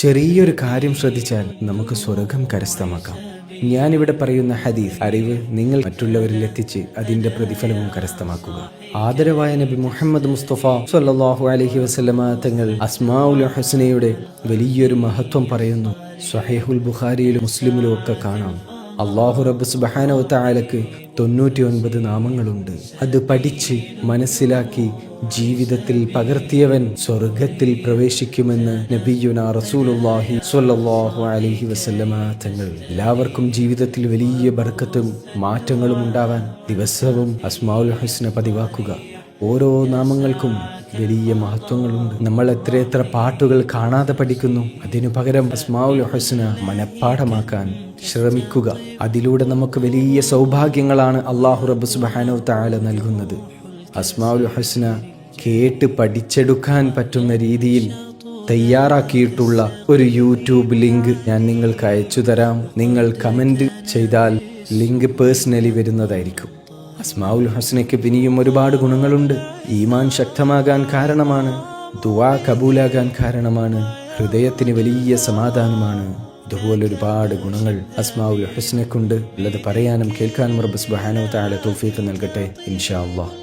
ചെറിയൊരു കാര്യം ശ്രദ്ധിച്ചാൽ നമുക്ക് സ്വർഗം കരസ്ഥമാക്കാം. ഞാനിവിടെ പറയുന്ന ഹദീസ് അറിവ് നിങ്ങൾ മറ്റുള്ളവരിൽ എത്തിച്ച് അതിന്റെ പ്രതിഫലവും കരസ്ഥമാക്കുക. ആദരവായ നബി മുഹമ്മദ് മുസ്തഫ സ്വല്ലല്ലാഹു അലൈഹി വസല്ലമ തങ്ങൾ അസ്മാഉൽ ഹുസ്നയുടെ വലിയൊരു മഹത്വം പറയുന്നു. സ്വഹീഹുൽ ബുഖാരിയിലും മുസ്ലിമിലും ഒക്കെ കാണാം. അല്ലാഹു റബ്ബ് സുബ്ഹാനഹു വ തആലക്ക് 99 നാമങ്ങളുണ്ട്. അത് പഠിച്ച് മനസ്സിലാക്കി ജീവിതത്തിൽ പകർത്തിയവൻ സ്വർഗത്തിൽ പ്രവേശിക്കുമെന്ന് നബിയുനാ റസൂലുള്ളാഹി സ്വല്ലല്ലാഹു അലൈഹി വസല്ലമ തങ്ങൾ. എല്ലാവർക്കും ജീവിതത്തിൽ വലിയ ബർക്കത്തും മാറ്റങ്ങളും ഉണ്ടാവാൻ ദിവസവും അസ്മാഉൽ ഹുസ്ന പതിവാക്കുക. ഓരോ നാമങ്ങൾക്കും വലിയ മഹത്വങ്ങളുണ്ട്. നമ്മൾ എത്രയെത്ര പാട്ടുകൾ കാണാതെ പഠിക്കുന്നു. അതിനു പകരം അസ്മാഉൽ ഹുസ്ന മനഃപ്പാഠമാക്കാൻ ശ്രമിക്കുക. അതിലൂടെ നമുക്ക് വലിയ സൗഭാഗ്യങ്ങളാണ് അല്ലാഹു റബ്ബ് സുബ്ഹാനഹു വ തആല നൽകുന്നത്. അസ്മാഉൽ ഹുസ്ന കേട്ട് പഠിച്ചെടുക്കാൻ പറ്റുന്ന രീതിയിൽ തയ്യാറാക്കിയിട്ടുള്ള ഒരു യൂട്യൂബ് ലിങ്ക് ഞാൻ നിങ്ങൾക്ക് അയച്ചു തരാം. നിങ്ങൾ കമന്റ് ചെയ്താൽ ലിങ്ക് പേഴ്സണലി വരുന്നതായിരിക്കും. അസ്മാഉൽ ഹുസ്നയ്ക്ക് പിന്നെയും ഒരുപാട് ഗുണങ്ങളുണ്ട്. ഈമാൻ ശക്തമാകാൻ കാരണമാണ്, ദുആ കബൂലാകാൻ കാരണമാണ്, ഹൃദയത്തിന് വലിയ സമാധാനമാണ്. ഇതുപോലെ ഒരുപാട് ഗുണങ്ങൾ അസ്മാഉൽ ഹുസ്നയ്ക്കുണ്ട്. ഉള്ളത് പറയാനും കേൾക്കാനും റബ്ബ് സുബ്ഹാനഹു വ തആല തൗഫീഖ് നൽകട്ടെ ഇൻഷാ അല്ലാഹ്.